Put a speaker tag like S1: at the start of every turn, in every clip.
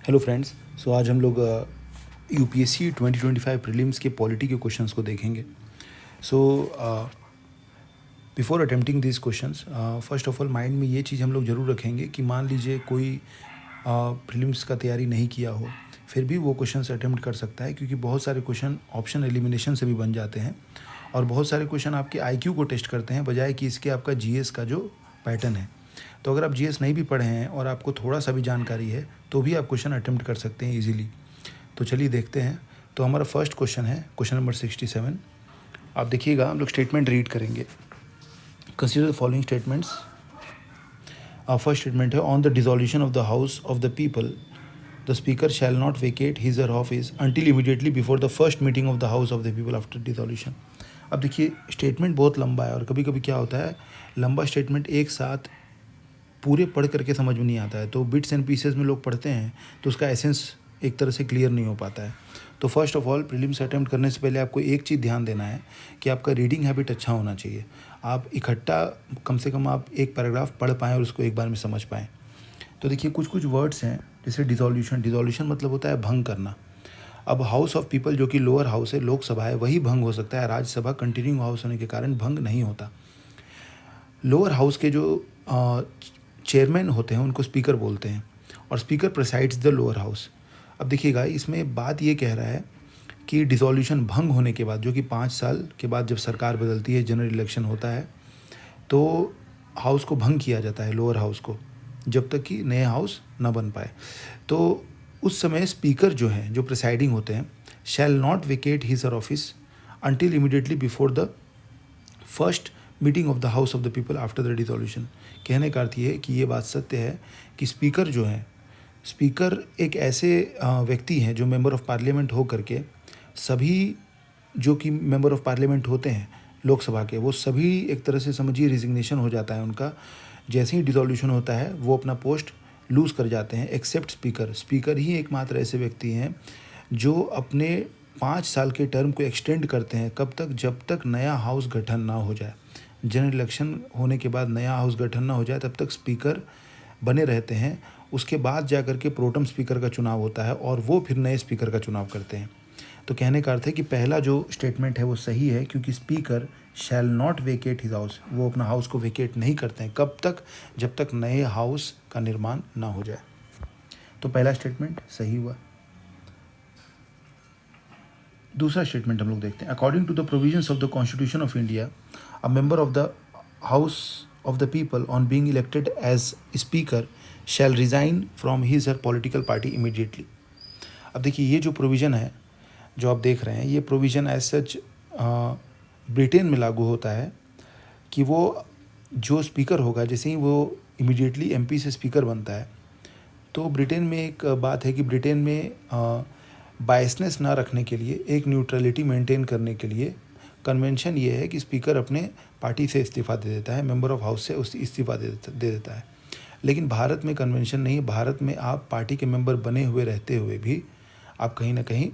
S1: Hello friends. आज हम लोग यूपीएससी 2025 प्रीलिम्स के पॉलिटी के क्वेश्चंस को देखेंगे। So before attempting this questions, first of all mind में ये चीज़ हम लोग ज़रूर रखेंगे कि मान लीजिए कोई प्रीलिम्स का तैयारी नहीं किया हो, फिर भी वो क्वेश्चंस अटेम्प्ट कर सकता है, क्योंकि बहुत सारे क्वेश्चन ऑप्शन एलिमिनेशन से भी बन जाते हैं और बहुत सारे क्वेश्चन आपके आईक्यू को टेस्ट करते हैं, बजाय कि इसके आपका जीएस का जो पैटर्न है। तो अगर आप जीएस नहीं भी पढ़े हैं और आपको थोड़ा सा भी जानकारी है तो भी आप क्वेश्चन अटेम्प्ट कर सकते हैं इजीली। तो चलिए देखते हैं। तो हमारा फर्स्ट क्वेश्चन है क्वेश्चन नंबर 67। आप देखिएगा, हम लोग स्टेटमेंट रीड करेंगे। Consider the following statements. First statement है, on the dissolution of the house of the People the speaker shall not vacate his or office until immediately before the first meeting of the house of the People after dissolution. अब देखिए, statement बहुत लंबा है और कभी कभी क्या होता है, लंबा स्टेटमेंट एक साथ पूरे पढ़ करके समझ में नहीं आता है, तो बिट्स एंड पीसेस में लोग पढ़ते हैं तो उसका एसेंस एक तरह से क्लियर नहीं हो पाता है। तो first of all, prelims attempt करने से पहले आपको एक चीज़ ध्यान देना है कि आपका रीडिंग हैबिट अच्छा होना चाहिए। आप इकट्ठा कम से कम आप एक पैराग्राफ पढ़ पाएँ और उसको एक बार में समझ पाएँ। तो देखिए, कुछ कुछ वर्ड्स हैं, जैसे डिसोल्यूशन। डिसोल्यूशन मतलब होता है भंग करना। अब हाउस ऑफ पीपल जो कि लोअर हाउस है, लोकसभा है, वही भंग हो सकता है। राज्यसभा कंटिन्यूइंग हाउस होने के कारण भंग नहीं होता। लोअर हाउस के जो चेयरमैन होते हैं उनको स्पीकर बोलते हैं और स्पीकर प्रेसाइड्स द लोअर हाउस। अब देखिएगा, इसमें बात ये कह रहा है कि डिसोल्यूशन भंग होने के बाद, जो कि 5 साल के बाद जब सरकार बदलती है, जनरल इलेक्शन होता है, तो हाउस को भंग किया जाता है, लोअर हाउस को, जब तक कि नए हाउस ना बन पाए। तो उस समय स्पीकर जो हैं, जो प्रिसाइडिंग होते हैं, शैल not vacate his or office until immediately before the first meeting of the house of the People after the dissolution. कहने का अर्थ ये है कि ये बात सत्य है कि स्पीकर जो हैं, स्पीकर एक ऐसे व्यक्ति हैं जो मेंबर ऑफ पार्लियामेंट हो करके, सभी जो कि मेंबर ऑफ पार्लियामेंट होते हैं लोकसभा के, वो सभी एक तरह से समझिए रिजिग्नेशन हो जाता है उनका। जैसे ही डिसोल्यूशन होता है वो अपना पोस्ट लूज़ कर जाते हैं, एक्सेप्ट स्पीकर। स्पीकर ही एकमात्र ऐसे व्यक्ति हैं जो अपने 5 साल के टर्म को एक्सटेंड करते हैं। कब तक? जब तक नया हाउस गठन ना हो जाए। जनरल इलेक्शन होने के बाद नया हाउस गठन ना हो जाए तब तक स्पीकर बने रहते हैं। उसके बाद जा कर के प्रोटम स्पीकर का चुनाव होता है और वो फिर नए स्पीकर का चुनाव करते हैं। तो कहने का अर्थ है कि पहला जो स्टेटमेंट है वो सही है, क्योंकि speaker shall not vacate his house, वो अपना हाउस को वेकेट नहीं करते हैं। कब तक? जब तक नए हाउस का निर्माण ना हो जाए। तो पहला स्टेटमेंट सही हुआ। दूसरा स्टेटमेंट हम लोग देखते हैं। According to the provisions of the constitution of India, a member of the house of the people on being elected as speaker shall resign from his her political party immediately. अब देखिए, ये जो provision है जो आप देख रहे हैं, ये प्रोविज़न एज सच ब्रिटेन में लागू होता है कि वो जो स्पीकर होगा, जैसे ही वो इमीडिएटली एमपी से स्पीकर बनता है, तो ब्रिटेन में एक बात है कि ब्रिटेन में बायसनेस ना रखने के लिए, एक न्यूट्रलिटी मेंटेन करने के लिए कन्वेंशन ये है कि स्पीकर अपने पार्टी से इस्तीफ़ा दे देता है, मेंबर ऑफ हाउस से उस इस्तीफ़ा दे देता है। लेकिन भारत में कन्वेंशन नहीं है। भारत में आप पार्टी के मेंबर बने हुए रहते हुए भी आप कहीं ना कहीं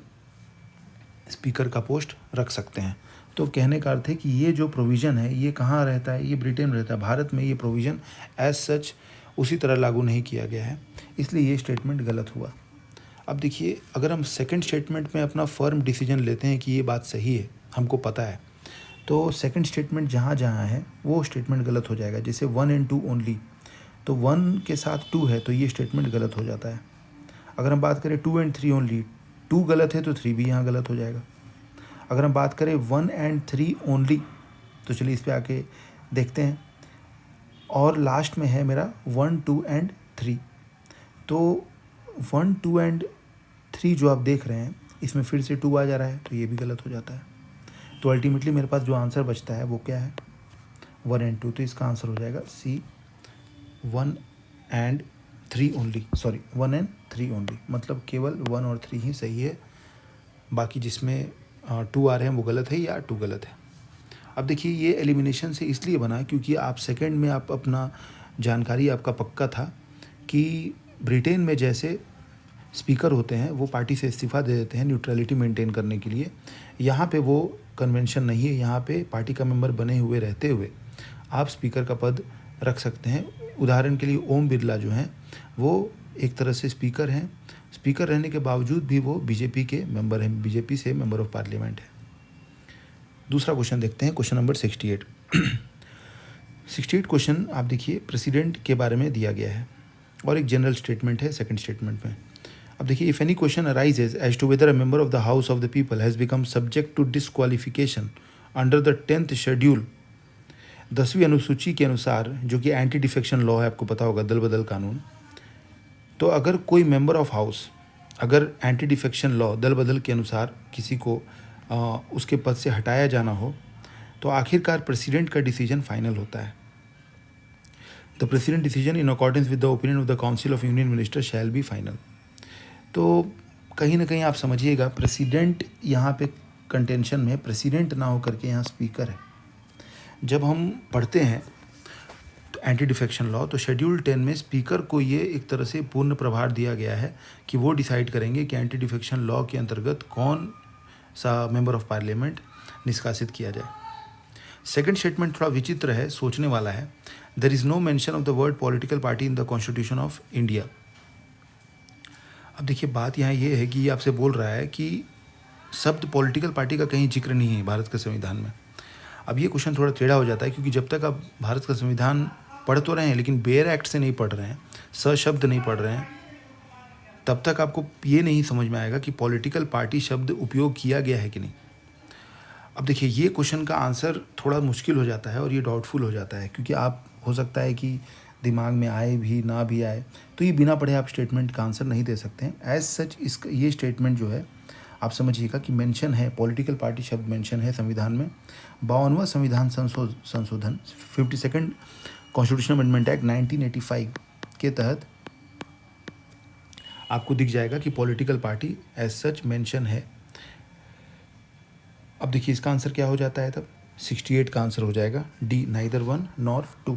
S1: स्पीकर का पोस्ट रख सकते हैं। तो कहने का अर्थ है कि ये जो प्रोविज़न है ये कहाँ रहता है? ये ब्रिटेन में रहता है। भारत में ये प्रोविज़न एज सच उसी तरह लागू नहीं किया गया है, इसलिए ये स्टेटमेंट गलत हुआ। अब देखिए, अगर हम सेकंड स्टेटमेंट में अपना फर्म डिसीजन लेते हैं कि ये बात सही है, हमको पता है, तो सेकंड स्टेटमेंट जहाँ जहाँ है वो स्टेटमेंट गलत हो जाएगा। जैसे 1 and 2 ओनली, तो 1 के साथ 2 है तो ये स्टेटमेंट गलत हो जाता है। अगर हम बात करें 2 and 3 ओनली, 2 गलत है तो 3 भी यहाँ गलत हो जाएगा। अगर हम बात करें 1 and 3 ओनली, तो चलिए इस पर आके देखते हैं। और लास्ट में है मेरा 1, 2 and 3, तो 1, 2 and 3 जो आप देख रहे हैं, इसमें फिर से 2 आ जा रहा है तो ये भी गलत हो जाता है। तो अल्टीमेटली मेरे पास जो आंसर बचता है वो क्या है? 1 and 2। तो इसका आंसर हो जाएगा सी, 1 and 3 only, sorry 1 and 3 only, मतलब केवल 1 और 3 ही सही है, बाकी जिसमें 2 आ रहे हैं वो गलत है या 2 गलत है। अब देखिए, ये एलिमिनेशन से इसलिए बना क्योंकि आप सेकंड में आप अपना जानकारी आपका पक्का था कि ब्रिटेन में जैसे स्पीकर होते हैं वो पार्टी से इस्तीफ़ा दे देते हैं न्यूट्रलिटी मेंटेन करने के लिए। यहाँ पे वो कन्वेंशन नहीं है। यहाँ पे पार्टी का मेंबर बने हुए रहते हुए आप स्पीकर का पद रख सकते हैं। उदाहरण के लिए ओम बिरला जो हैं वो एक तरह से स्पीकर हैं, स्पीकर रहने के बावजूद भी वो बीजेपी के मेंबर हैं, बीजेपी से मेंबर ऑफ पार्लियामेंट है। दूसरा क्वेश्चन देखते हैं, क्वेश्चन नंबर 68। 68 क्वेश्चन आप देखिए, प्रेसिडेंट के बारे में दिया गया है और एक जनरल स्टेटमेंट है सेकंड स्टेटमेंट में। अब देखिए, if any question arises as to whether a member of the house of the people has become subject to disqualification under the 10th schedule, 10वीं अनुसूची के अनुसार, जो कि एंटी डिफेक्शन लॉ है, आपको पता होगा, दल बदल कानून। तो अगर कोई मेंबर ऑफ हाउस, अगर एंटी डिफेक्शन लॉ दल बदल के अनुसार किसी को उसके पद से हटाया जाना हो, तो आखिरकार प्रेसिडेंट का डिसीजन फाइनल होता है। The president decision in accordance with the opinion of the council of union minister shall be final. तो कहीं ना कहीं आप समझिएगा, प्रेसिडेंट यहाँ पे कंटेंशन में प्रेसिडेंट ना होकर के यहाँ स्पीकर है। जब हम पढ़ते हैं तो एंटी डिफेक्शन लॉ, तो शेड्यूल 10 में स्पीकर को ये एक तरह से पूर्ण प्रभार दिया गया है कि वो डिसाइड करेंगे कि एंटी डिफेक्शन लॉ के अंतर्गत कौन सा मेंबर ऑफ पार्लियामेंट निष्कासित किया जाए। सेकंड स्टेटमेंट थोड़ा विचित्र है, सोचने वाला है। There is no mention of the word political party in the constitution of India. अब देखिए, बात यहाँ ये है कि ये आपसे बोल रहा है कि शब्द पॉलिटिकल पार्टी का कहीं जिक्र नहीं है भारत के संविधान में। अब ये क्वेश्चन थोड़ा टेढ़ा हो जाता है, क्योंकि जब तक आप भारत का संविधान पढ़ तो रहे हैं लेकिन बेयर एक्ट से नहीं पढ़ रहे हैं, सशब्द नहीं पढ़ रहे हैं, तब तक आपको ये नहीं समझ में आएगा कि पॉलिटिकल पार्टी शब्द उपयोग किया गया है कि नहीं। अब देखिए, ये क्वेश्चन का आंसर थोड़ा मुश्किल हो जाता है और ये डाउटफुल हो जाता है, क्योंकि आप हो सकता है कि दिमाग में आए भी ना भी आए, तो ये बिना पढ़े आप स्टेटमेंट का आंसर नहीं दे सकते हैं। एज सच इसका ये स्टेटमेंट जो है, आप समझिएगा कि मेंशन है, पॉलिटिकल पार्टी शब्द मेंशन है संविधान में। 52वां संविधान संशोधन 52nd कॉन्स्टिट्यूशनल अमेंडमेंट एक्ट 1985 के तहत आपको दिख जाएगा कि political party as such mention है। अब देखिए, इसका आंसर क्या हो जाता है तब? 68 का आंसर हो जाएगा डी, नाइदर 1 नॉर 2,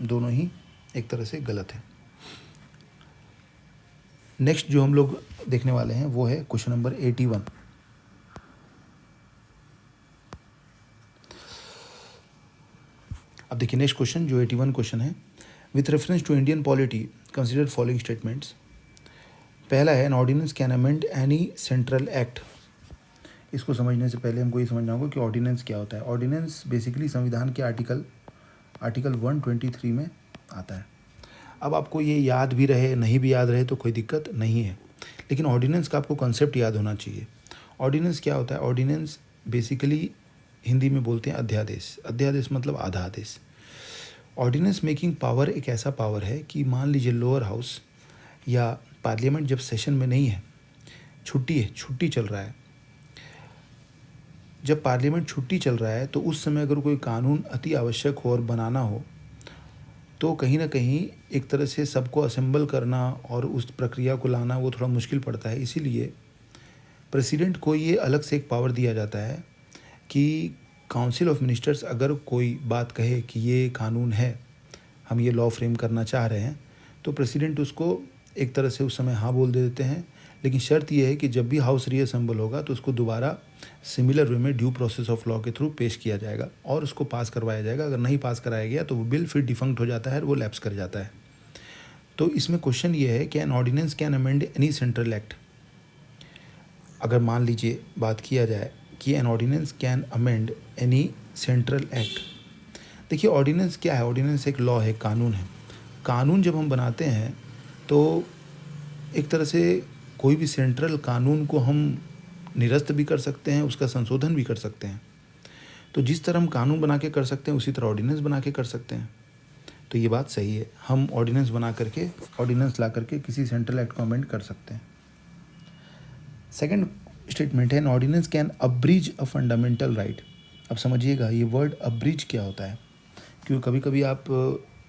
S1: दोनों ही एक तरह से गलत है। नेक्स्ट जो हम लोग देखने वाले हैं वो है क्वेश्चन नंबर 81। अब देखिए, नेक्स्ट क्वेश्चन जो 81 क्वेश्चन है, with reference to Indian polity consider following statements. पहला है, an ordinance can amend any central act. इसको समझने से पहले हमको ये समझना होगा कि ऑर्डिनेंस क्या होता है। ऑर्डिनेंस बेसिकली संविधान के आर्टिकल 123 में आता है। अब आपको ये याद भी रहे, नहीं भी याद रहे तो कोई दिक्कत नहीं है, लेकिन ऑर्डिनेंस का आपको कॉन्सेप्ट याद होना चाहिए। ऑर्डिनेंस क्या होता है? ऑर्डिनेंस बेसिकली हिंदी में बोलते हैं अध्यादेश। अध्यादेश मतलब आधा आदेश। ऑर्डिनेंस मेकिंग पावर एक ऐसा पावर है कि मान लीजिए लोअर हाउस या पार्लियामेंट जब सेशन में नहीं है, छुट्टी चल रहा है, जब पार्लियामेंट छुट्टी चल रहा है, तो उस समय अगर कोई कानून अति आवश्यक हो और बनाना हो, तो कहीं ना कहीं एक तरह से सबको असेंबल करना और उस प्रक्रिया को लाना वो थोड़ा मुश्किल पड़ता है। इसीलिए प्रेसिडेंट को ये अलग से एक पावर दिया जाता है कि काउंसिल ऑफ मिनिस्टर्स अगर कोई बात कहे कि ये कानून है, हम ये लॉ फ्रेम करना चाह रहे हैं, तो प्रेसिडेंट उसको एक तरह से उस समय हाँ बोल दे देते हैं। लेकिन शर्त यह है कि जब भी हाउस रीअसेंबल होगा तो उसको दोबारा सिमिलर वे में ड्यू प्रोसेस ऑफ लॉ के थ्रू पेश किया जाएगा और उसको पास करवाया जाएगा। अगर नहीं पास कराया गया तो वो बिल फिर डिफंक्ट हो जाता है और वो लैप्स कर जाता है। तो इसमें क्वेश्चन ये है कि an ordinance can amend any central act. अगर मान लीजिए बात किया जाए कि an ordinance can amend any central act. देखिए, ऑर्डिनेंस क्या है? ऑर्डिनेंस एक लॉ है, कानून है। कानून जब हम बनाते हैं तो एक तरह से कोई भी सेंट्रल कानून को हम निरस्त भी कर सकते हैं, उसका संशोधन भी कर सकते हैं। तो जिस तरह हम कानून बना के कर सकते हैं, उसी तरह ऑर्डिनेंस बना के कर सकते हैं। तो ये बात सही है, हम ऑर्डिनेंस बना करके, ऑर्डिनेंस ला करके किसी सेंट्रल एक्ट को अमेंड कर सकते हैं। सेकंड स्टेटमेंट है, an ordinance can abridge a fundamental right. अब समझिएगा ये वर्ड अब्रीज क्या होता है, क्योंकि कभी कभी आप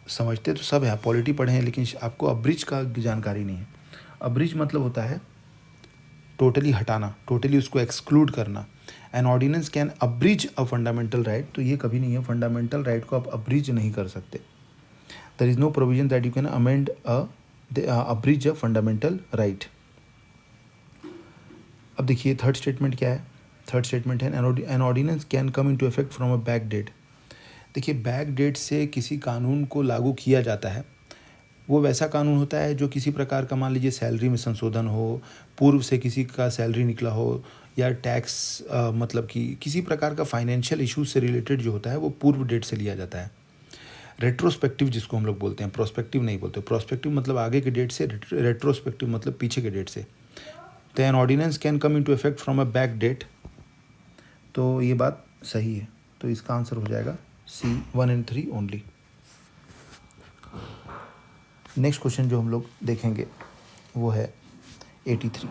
S1: समझते तो सब है, आप पॉलिटी पढ़े हैं, लेकिन आपको अब्रीज का जानकारी नहीं है। अब्रीज मतलब होता है टोटली हटाना, टोटली उसको एक्सक्लूड करना। An ordinance can abridge a fundamental right, तो ये कभी नहीं है, फंडामेंटल राइट को आप अब्रीज नहीं कर सकते। There is no provision that you can amend abridge a fundamental right. अब देखिए थर्ड स्टेटमेंट क्या है? थर्ड स्टेटमेंट है, an ordinance can come into effect from a back date. देखिए, बैक डेट से किसी कानून को लागू किया जाता है। वो वैसा कानून होता है जो किसी प्रकार का, मान लीजिए सैलरी में संशोधन हो, पूर्व से किसी का सैलरी निकला हो, या टैक्स मतलब कि किसी प्रकार का फाइनेंशियल इशू से रिलेटेड जो होता है वो पूर्व डेट से लिया जाता है। रेट्रोस्पेक्टिव जिसको हम लोग बोलते हैं, प्रोस्पेक्टिव नहीं बोलते। प्रोस्पेक्टिव मतलब आगे के डेट से, रेट्रोस्पेक्टिव मतलब पीछे के डेट से। तो an ordinance can come into effect from a back date. तो ये बात सही है, तो इसका आंसर हो जाएगा सी 1 and 3 ओनली। नेक्स्ट क्वेश्चन जो हम लोग देखेंगे वो है 83।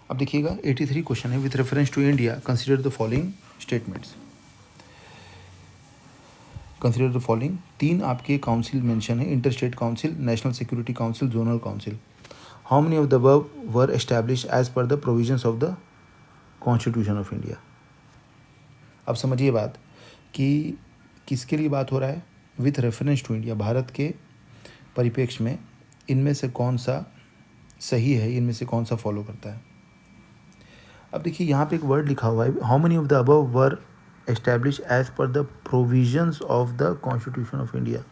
S1: अब देखिएगा 83 क्वेश्चन है, with reference to India consider the following statements. Consider the following, 3 आपके काउंसिल मेंशन है, inter state council, national security council, zonal council. How many of the above were establish as per the provisions of the constitution of India. अब समझिए बात कि किसके लिए बात हो रहा है, with reference to India, Bharat के परिप्रेक्ष्य में इनमें से कौन सा सही है, इनमें से कौन सा फॉलो करता है। अब देखिए यहाँ पे एक वर्ड लिखा हुआ है, how many of the above were establish as per the provisions of the constitution of India.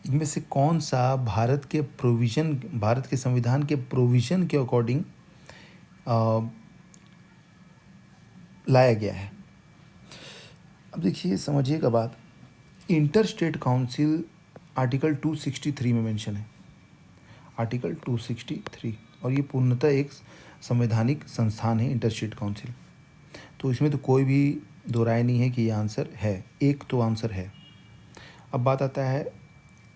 S1: इनमें से कौन सा भारत के प्रोविजन, भारत के संविधान के प्रोविजन के अकॉर्डिंग लाया गया है। अब देखिए समझिएगा बात, इंटर स्टेट काउंसिल आर्टिकल 263 में मेंशन है, आर्टिकल 263, और ये पूर्णतः एक संवैधानिक संस्थान है इंटर स्टेट काउंसिल। तो इसमें तो कोई भी दो राय नहीं है कि ये आंसर है, एक तो आंसर है। अब बात आता है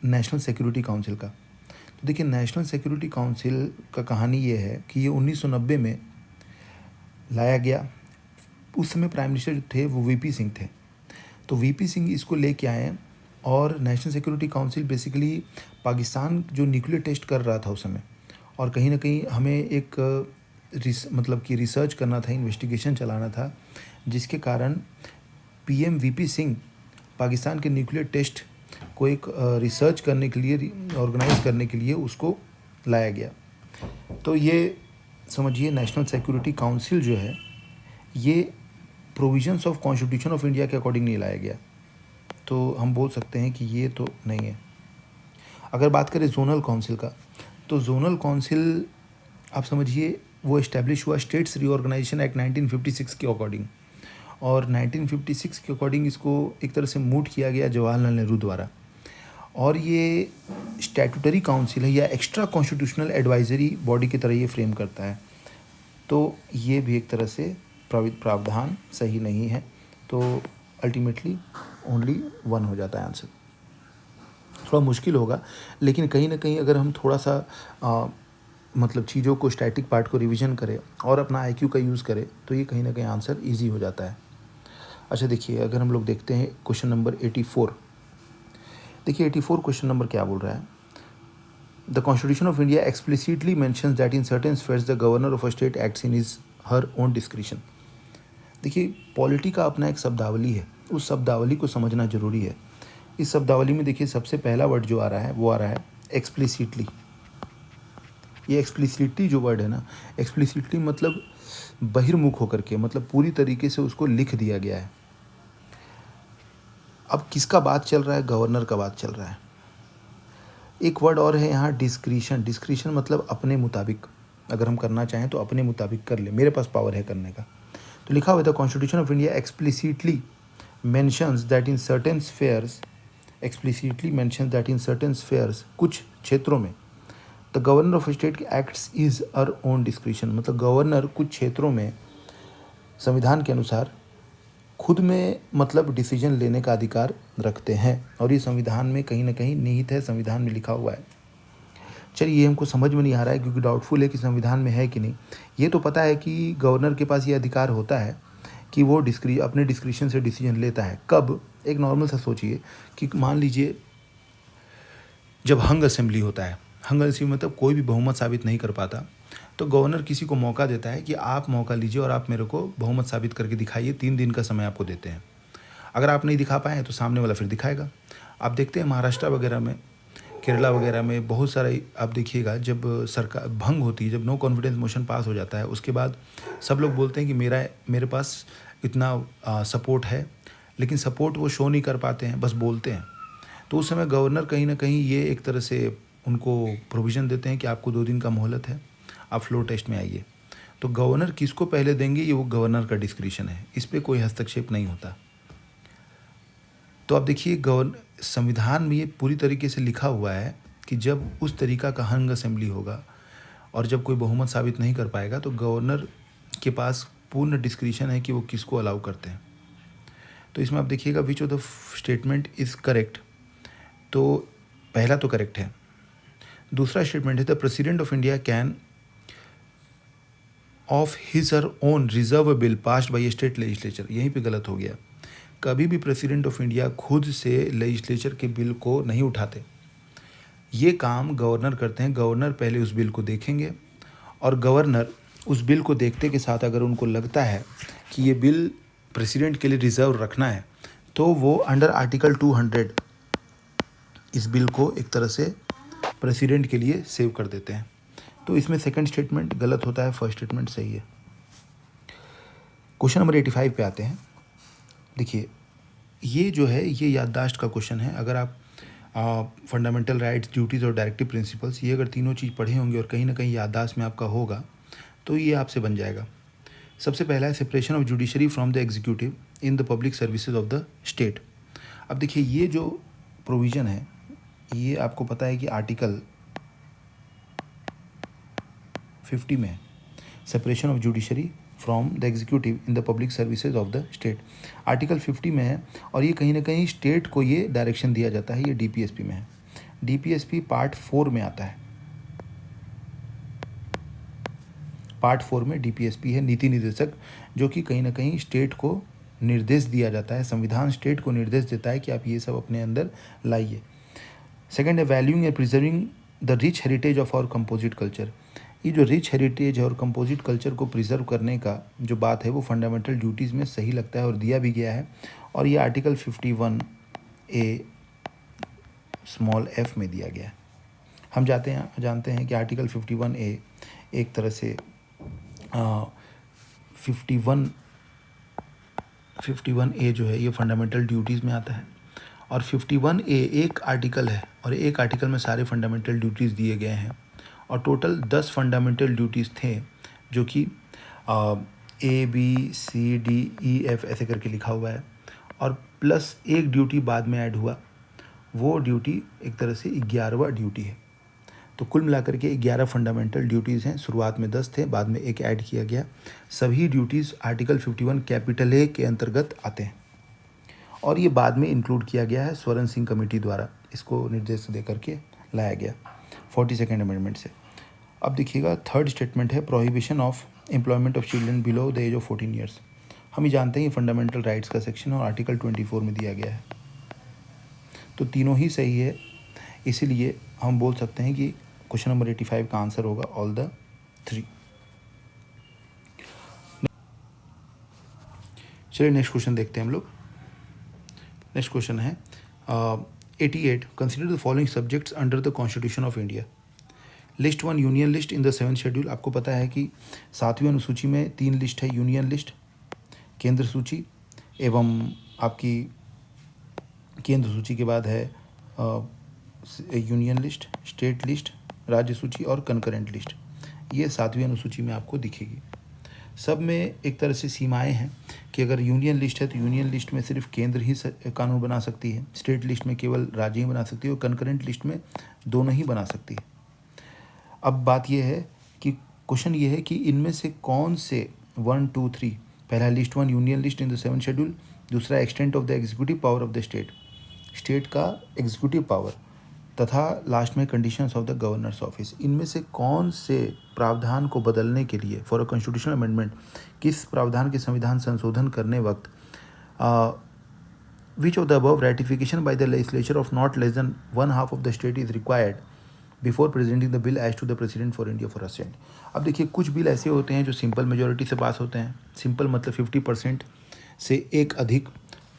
S1: नेशनल सिक्योरिटी काउंसिल का। तो देखिए नेशनल सिक्योरिटी काउंसिल का कहानी ये है कि ये 1990 में लाया गया। उस समय प्राइम मिनिस्टर जो थे वो वीपी सिंह थे। तो वीपी सिंह इसको लेके आए, और national security council basically Pakistan जो न्यूक्लियर टेस्ट कर रहा था उस समय, और कहीं ना कहीं हमें एक मतलब कि रिसर्च करना था, इन्वेस्टिगेशन चलाना था, जिसके कारण पीएम वीपी सिंह पाकिस्तान के न्यूक्लियर टेस्ट को एक रिसर्च करने के लिए, ऑर्गेनाइज करने के लिए उसको लाया गया। तो ये समझिए नेशनल सिक्योरिटी काउंसिल जो है ये provisions of constitution of India के अकॉर्डिंग नहीं लाया गया, तो हम बोल सकते हैं कि ये तो नहीं है। अगर बात करें जोनल काउंसिल का, तो जोनल काउंसिल आप समझिए वो इस्टेब्लिश हुआ स्टेट्स रीऑर्गेनाइजेशन एक्ट 1956 के अकॉर्डिंग, और 1956 के अकॉर्डिंग इसको एक तरह से मूट किया गया जवाहरलाल नेहरू द्वारा। और ये स्टैट्यूटरी काउंसिल है या एक्स्ट्रा कॉन्स्टिट्यूशनल एडवाइजरी बॉडी की तरह ये फ्रेम करता है। तो ये भी एक तरह से प्रावधान सही नहीं है, तो अल्टीमेटली ओनली 1 हो जाता है आंसर। थोड़ा मुश्किल होगा, लेकिन कहीं ना कहीं अगर हम थोड़ा सा मतलब चीज़ों को, स्टैटिक पार्ट को रिवीजन करें और अपना आईक्यू का यूज़ करें, तो ये कहीं ना कहीं आंसर ईजी हो जाता है। अच्छा देखिए, अगर हम लोग देखते हैं क्वेश्चन नंबर 84। देखिए 84 क्वेश्चन नंबर क्या बोल रहा है, the constitution of India explicitly mentions that in certain spheres the governor of a state acts in his her own discretion. देखिए पॉलिटी का अपना एक शब्दावली है, उस शब्दावली को समझना जरूरी है। इस शब्दावली में देखिए सबसे पहला वर्ड जो आ रहा है वो आ रहा है एक्सप्लिसिटली। ये एक्सप्लिसिटली जो वर्ड है ना, एक्सप्लिसिटली मतलब बहिर्मुख होकर के, मतलब पूरी तरीके से उसको लिख दिया गया है। अब किसका बात चल रहा है, गवर्नर का बात चल रहा है। एक वर्ड और है यहाँ डिस्क्रिशन। डिस्क्रिशन मतलब अपने मुताबिक, अगर हम करना चाहें तो अपने मुताबिक कर ले, मेरे पास पावर है करने का। तो लिखा हुआ था constitution of India explicitly mentions that in certain spheres, explicitly mentions that in certain spheres, कुछ क्षेत्रों में, the governor of state acts is her own discretion, मतलब गवर्नर कुछ क्षेत्रों में संविधान के अनुसार खुद में मतलब डिसीजन लेने का अधिकार रखते हैं, और ये संविधान में कहीं ना कहीं निहित है, संविधान में लिखा हुआ है। चलिए ये हमको समझ में नहीं आ रहा है क्योंकि डाउटफुल है कि संविधान में है कि नहीं। ये तो पता है कि गवर्नर के पास ये अधिकार होता है कि वो अपने डिस्क्रिशन से डिसीजन लेता है। कब, एक नॉर्मल सा सोचिए कि मान लीजिए जब हंग असेंबली होता है, हंग असेंबली मतलब कोई भी बहुमत साबित नहीं कर पाता, तो गवर्नर किसी को मौका देता है कि आप मौका लीजिए और आप मेरे को बहुमत साबित करके दिखाइए, 3 दिन का समय आपको देते हैं। अगर आप नहीं दिखा पाए तो सामने वाला फिर दिखाएगा। आप देखते हैं महाराष्ट्र वगैरह में, केरला वगैरह में बहुत सारे आप देखिएगा, जब सरकार भंग होती है, जब नो कॉन्फिडेंस मोशन पास हो जाता है, उसके बाद सब लोग बोलते हैं कि मेरे पास इतना सपोर्ट है, लेकिन सपोर्ट वो शो नहीं कर पाते हैं, बस बोलते हैं। तो उस समय गवर्नर कहीं ना कहीं ये एक तरह से उनको प्रोविज़न देते हैं कि आपको 2 दिन का मोहलत है, आप फ्लोर टेस्ट में आइए। तो गवर्नर किसको पहले देंगे ये वो गवर्नर का डिस्क्रिशन है, इस पे कोई हस्तक्षेप नहीं होता। तो अब देखिए संविधान में ये पूरी तरीके से लिखा हुआ है कि जब उस तरीका का हंग असेंबली होगा और जब कोई बहुमत साबित नहीं कर पाएगा तो गवर्नर के पास पूर्ण डिस्क्रिशन है कि वो किसको अलाउ करते हैं। तो इसमें आप देखिएगा विच of the statement is correct. तो पहला तो करेक्ट है। दूसरा स्टेटमेंट है the president of India can of his her own reserve bill passed by state legislature, यहीं पे गलत हो गया। कभी भी प्रेसिडेंट ऑफ इंडिया खुद से लेजिस्लेचर के बिल को नहीं उठाते, ये काम गवर्नर करते हैं। गवर्नर पहले उस बिल को देखेंगे और गवर्नर उस बिल को देखते के साथ अगर उनको लगता है कि ये बिल प्रेसिडेंट के लिए रिजर्व रखना है तो वो अंडर आर्टिकल 200 इस बिल को एक तरह से प्रेसिडेंट के लिए सेव कर देते हैं। तो इसमें सेकंड स्टेटमेंट गलत होता है, फर्स्ट स्टेटमेंट सही है। क्वेश्चन नंबर 85 पे आते हैं। देखिए ये जो है ये याददाश्त का क्वेश्चन है। अगर आप फंडामेंटल राइट्स, ड्यूटीज़ और डायरेक्टिव प्रिंसिपल्स ये अगर तीनों चीज़ पढ़े होंगे और कहीं ना कहीं याददाश्त में आपका होगा तो ये आपसे बन जाएगा। सबसे पहला है separation of judiciary from the executive in the public services of the state. अब देखिए ये जो प्रोविज़न है ये आपको पता है कि आर्टिकल 50 में है, separation of judiciary from the executive in the public services of the state. Article 50 में है और ये कहीं ना कहीं स्टेट को ये डायरेक्शन दिया जाता है। ये डीपीएसपी में है। डीपीएसपी पार्ट 4 में आता है। पार्ट 4 में डीपीएसपी है, नीति निर्देशक, जो कि कहीं ना कहीं स्टेट को निर्देश दिया जाता है। संविधान स्टेट को निर्देश देता है कि आप ये सब अपने अंदर लाइए। सेकेंड है valuing and preserving the rich heritage of our composite culture. ये जो रिच हेरिटेज है और कंपोजिट कल्चर को प्रिजर्व करने का जो बात है वो फंडामेंटल ड्यूटीज़ में सही लगता है और दिया भी गया है। और ये आर्टिकल 51A स्मॉल f में दिया गया है। हम जानते हैं कि आर्टिकल 51A एक तरह से 51A जो है ये फंडामेंटल ड्यूटीज़ में आता है और 51A एक आर्टिकल है और एक आर्टिकल में सारे फंडामेंटल ड्यूटीज़ दिए गए हैं और टोटल 10 फंडामेंटल ड्यूटीज़ थे जो कि ABCDEF ऐसे करके लिखा हुआ है और प्लस एक ड्यूटी बाद में ऐड हुआ, वो ड्यूटी एक तरह से 11वां ड्यूटी है। तो कुल मिलाकर के 11 फंडामेंटल ड्यूटीज़ हैं। शुरुआत में 10 थे, बाद में एक ऐड किया गया। सभी ड्यूटीज़ आर्टिकल 51 कैपिटल A के अंतर्गत आते हैं और ये बाद में इंक्लूड किया गया है स्वर्ण सिंह कमेटी द्वारा, इसको निर्देश दे करके लाया गया 42nd अमेंडमेंट से। अब देखिएगा थर्ड स्टेटमेंट है prohibition of employment of children below the age of 14 years. हम ही जानते हैं ये फंडामेंटल राइट्स का सेक्शन और आर्टिकल 24 में दिया गया है। तो तीनों ही सही है, इसीलिए हम बोल सकते हैं कि क्वेश्चन नंबर 85 का आंसर होगा ऑल द 3। चलिए नेक्स्ट क्वेश्चन देखते हैं हम लोग। नेक्स्ट क्वेश्चन है 88 consider the following subjects under the constitution of India. List 1 union list in the 7th schedule. आपको पता है कि 7वीं अनुसूची में 3 लिस्ट है, यूनियन लिस्ट, केंद्र सूची एवं आपकी केंद्र सूची के बाद है यूनियन लिस्ट, स्टेट लिस्ट, राज्य सूची और कंकरेंट लिस्ट। ये 7वीं अनुसूची में आपको दिखेगी। सब में एक तरह से सीमाएं हैं कि अगर यूनियन लिस्ट है तो यूनियन लिस्ट में सिर्फ केंद्र ही कानून बना सकती है, स्टेट लिस्ट में केवल राज्य ही बना सकती है और कंकरेंट लिस्ट में दोनों ही बना सकती है। अब बात यह है कि क्वेश्चन ये है कि इनमें से कौन से 1, 2, 3, पहला list 1 union list in the 7th schedule, दूसरा extent of the executive power of the state, state का एग्जीक्यूटिव पावर, तथा लास्ट में conditions of the governor's office. इनमें से कौन से प्रावधान को बदलने के लिए फॉर अ कॉन्स्टिट्यूशनल अमेंडमेंट, किस प्रावधान के संविधान संशोधन करने वक्त which of the above ratification by the legislature of not less than 1/2 of the state is required before presenting the bill as to the president for India for assent. अब देखिए कुछ बिल ऐसे होते हैं जो सिंपल मेजोरिटी से पास होते हैं। सिंपल मतलब 50% से एक अधिक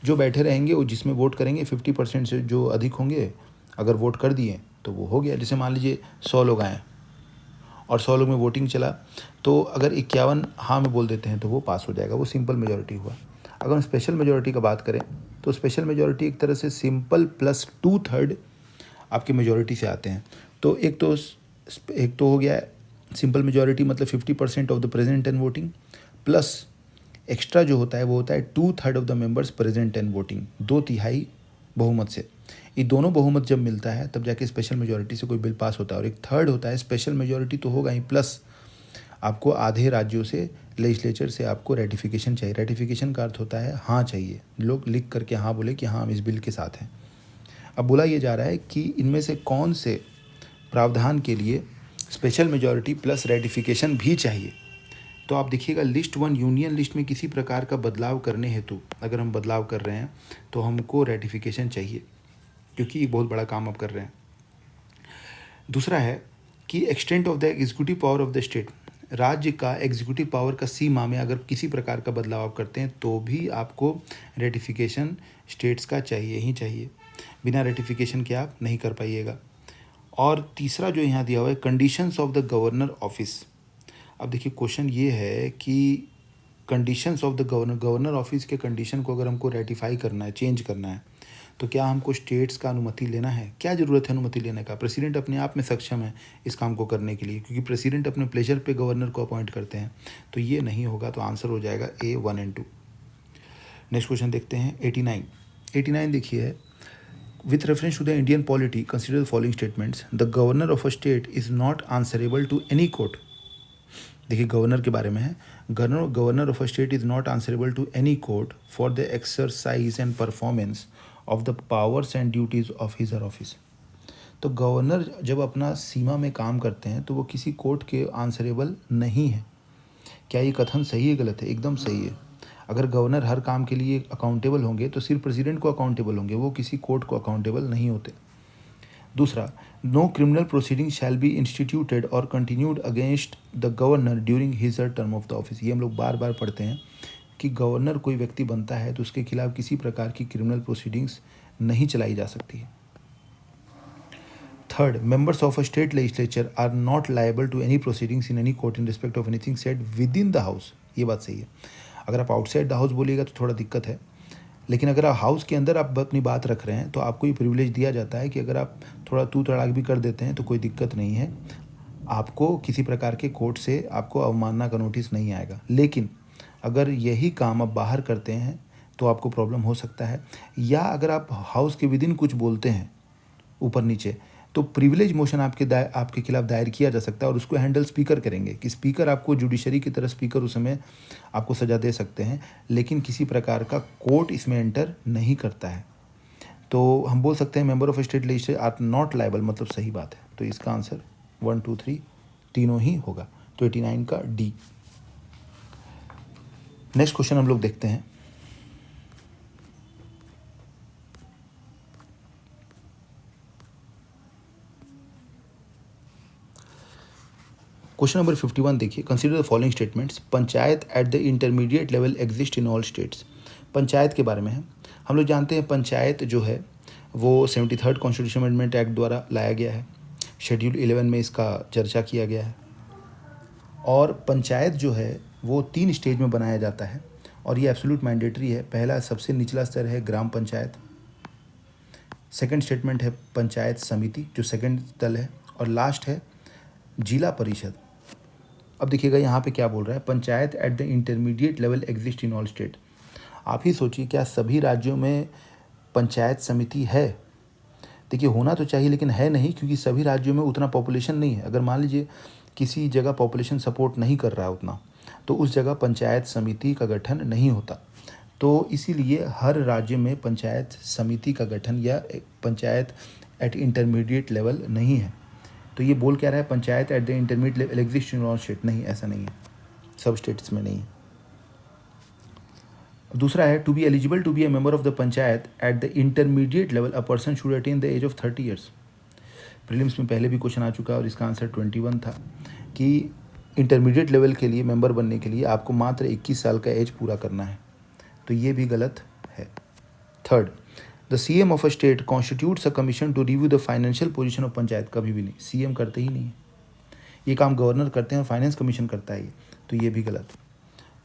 S1: जो बैठे रहेंगे वो जिसमें वोट करेंगे 50% से जो अधिक होंगे अगर वोट कर दिए तो वो हो गया। जैसे मान लीजिए 100 लोग आए और 100 लोग में वोटिंग चला तो अगर 51 हाँ में बोल देते हैं तो वो पास हो जाएगा, वो सिंपल मेजॉरिटी हुआ। अगर हम स्पेशल मेजॉरिटी का बात करें तो स्पेशल मेजॉरिटी एक तरह से सिंपल प्लस 2/3 आपके मेजॉरिटी से आते हैं। तो एक तो हो गया सिंपल मेजॉरिटी मतलब 50% of the present and voting, plus extra जो होता है वो होता है 2/3 of the members present and voting, 2/3 बहुमत से। ये दोनों बहुमत जब मिलता है तब जाके स्पेशल मेजॉरिटी से कोई बिल पास होता है। और एक थर्ड होता है स्पेशल मेजॉरिटी तो होगा ही, प्लस आपको आधे राज्यों से लेजिस्लेचर से आपको रेटिफिकेशन चाहिए। रेटिफिकेशन का अर्थ होता है हाँ चाहिए, लोग लिख करके हाँ बोले कि हाँ हम इस बिल के साथ हैं। अब बोला ये जा रहा है कि इनमें से कौन से प्रावधान के लिए स्पेशल मेजॉरिटी प्लस रेटिफिकेशन भी चाहिए। तो आप देखिएगा लिस्ट 1 यूनियन लिस्ट में किसी प्रकार का बदलाव करने हेतु अगर हम बदलाव कर रहे हैं तो हमको रेटिफिकेशन चाहिए, क्योंकि ये बहुत बड़ा काम आप कर रहे हैं। दूसरा है कि extent of the executive power of the state, राज्य का एग्जीक्यूटिव पावर का सीमा में अगर किसी प्रकार का बदलाव आप करते हैं तो भी आपको रेटिफिकेशन स्टेट्स का चाहिए ही चाहिए। बिना रेटिफिकेशन के आप नहीं कर पाइएगा। और तीसरा जो यहाँ दिया हुआ है conditions of the governor office. अब देखिए क्वेश्चन ये है कि conditions of the governor office के कंडीशन को अगर हमको रेटिफाई करना है, चेंज करना है, तो क्या हमको स्टेट्स का अनुमति लेना है? क्या ज़रूरत है अनुमति लेने का? प्रेसिडेंट अपने आप में सक्षम है इस काम को करने के लिए, क्योंकि प्रेसिडेंट अपने प्लेजर पे गवर्नर को अपॉइंट करते हैं। तो ये नहीं होगा, तो आंसर हो जाएगा A 1 and 2। नेक्स्ट क्वेश्चन देखते हैं 89 देखिए, with reference to the Indian polity consider the following statements. The governor of a state is not answerable to any court. देखिए गवर्नर के बारे में है, governor of a state is not answerable to any court for the exercise and performance of the powers and duties of his office. तो governor जब अपना सीमा में काम करते हैं तो वो किसी कोर्ट के आंसरेबल नहीं है। क्या ये कथन सही है गलत है? एकदम सही है। अगर गवर्नर हर काम के लिए अकाउंटेबल होंगे तो सिर्फ प्रेसिडेंट को अकाउंटेबल होंगे, वो किसी कोर्ट को अकाउंटेबल नहीं होते। दूसरा, no criminal proceeding shall be instituted or continued against the governor during his term of the office. ये हम लोग बार बार पढ़ते हैं कि गवर्नर कोई व्यक्ति बनता है तो उसके खिलाफ किसी प्रकार की क्रिमिनल प्रोसीडिंग्स नहीं चलाई जा सकती है। Third, members of a state legislature are not liable to any proceedings in any court in respect of anything said with in the house. ये बात सही है। अगर आप आउटसाइड द हाउस बोलिएगा तो थोड़ा दिक्कत है, लेकिन अगर आप हाउस के अंदर आप अपनी बात रख रहे हैं तो आपको ये प्रिविलेज दिया जाता है कि अगर आप थोड़ा तू तड़ाक भी कर देते हैं तो कोई दिक्कत नहीं है, आपको किसी प्रकार के कोर्ट से आपको अवमानना का नोटिस नहीं आएगा। लेकिन अगर यही काम आप बाहर करते हैं तो आपको प्रॉब्लम हो सकता है, या अगर आप हाउस के विदिन कुछ बोलते हैं ऊपर नीचे तो प्रिविलेज मोशन आपके खिलाफ दायर किया जा सकता है, और उसको हैंडल स्पीकर करेंगे कि स्पीकर आपको जुडिशरी की तरह स्पीकर उस समय आपको सज़ा दे सकते हैं, लेकिन किसी प्रकार का कोर्ट इसमें एंटर नहीं करता है। तो हम बोल सकते हैं member of state legislature are not liable, मतलब सही बात है। तो इसका आंसर 1 2 3 तीनों ही होगा। तो 89 का डी। नेक्स्ट क्वेश्चन हम लोग देखते हैं। क्वेश्चन नंबर 51 देखिए, consider the following statements. Panchayat at the intermediate level exist in all states. Panchayat के बारे में है। हम लोग जानते हैं पंचायत जो है वो 73rd कॉन्स्टिट्यूशन अमेंडमेंट एक्ट द्वारा लाया गया है। शेड्यूल 11 में इसका चर्चा किया गया है। और पंचायत जो है वो 3 स्टेज में बनाया जाता है और ये एब्सोल्यूट मैंडेटरी है। पहला सबसे निचला स्तर है ग्राम पंचायत, सेकंड स्टेटमेंट है पंचायत समिति जो सेकंड तल है, और लास्ट है जिला परिषद। अब देखिएगा यहाँ पे क्या बोल रहा है, panchayat at the intermediate level exist in all state. आप ही सोचिए क्या सभी राज्यों में पंचायत समिति है? देखिए होना तो चाहिए लेकिन है नहीं, क्योंकि सभी राज्यों में उतना पॉपुलेशन नहीं है। अगर मान लीजिए किसी जगह पॉपुलेशन सपोर्ट नहीं कर रहा है उतना, तो उस जगह पंचायत समिति का गठन नहीं होता। तो इसीलिए हर राज्य में पंचायत समिति का गठन या पंचायत एट इंटरमीडिएट लेवल नहीं है। तो ये बोल क्या रहा है, panchayat at the intermediate level exist in all state. नहीं, ऐसा नहीं है, सब स्टेट्स में नहीं है। दूसरा है to be eligible to be a member of the panchayat at the intermediate level a person should attain the age of 30 years. Prelims में पहले भी क्वेश्चन आ चुका है और इसका आंसर 21 था कि इंटरमीडिएट लेवल के लिए मेंबर बनने के लिए आपको मात्र 21 साल का एज पूरा करना है। तो ये भी गलत है। Third, the CM of a state constitutes a commission to review the financial position of panchayat. कभी भी नहीं, सीएम करते ही नहीं है ये काम, गवर्नर करते हैं और फाइनेंस कमीशन करता है ये, तो ये भी गलत।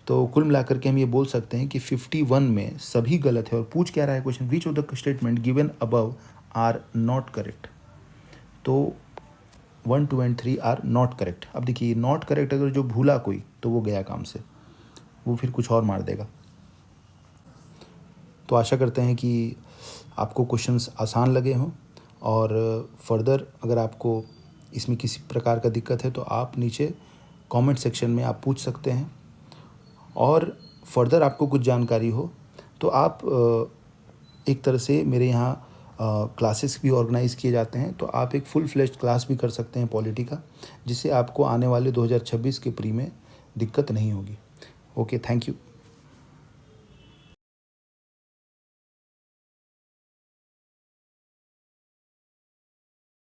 S1: तो कुल मिलाकर के हम ये बोल सकते हैं कि 51 में सभी गलत है। और पूछ क्या रहा है question, which of the statement given above are not correct. तो 1, 2 एंड 3 आर नॉट करेक्ट। अब देखिए नॉट करेक्ट अगर जो भूला कोई तो वो गया काम से, वो फिर कुछ और मार देगा। तो आशा करते हैं कि आपको क्वेश्चंस आसान लगे हों, और फर्दर अगर आपको इसमें किसी प्रकार का दिक्कत है तो आप नीचे कमेंट सेक्शन में आप पूछ सकते हैं। और फर्दर आपको कुछ जानकारी हो तो आप एक तरह से मेरे यहाँ क्लासेस भी ऑर्गेनाइज़ किए जाते हैं, तो आप एक फुल फ्लेज्ड क्लास भी कर सकते हैं पॉलिटी का, जिससे आपको आने वाले 2026 के प्री में दिक्कत नहीं होगी। Okay, thank you.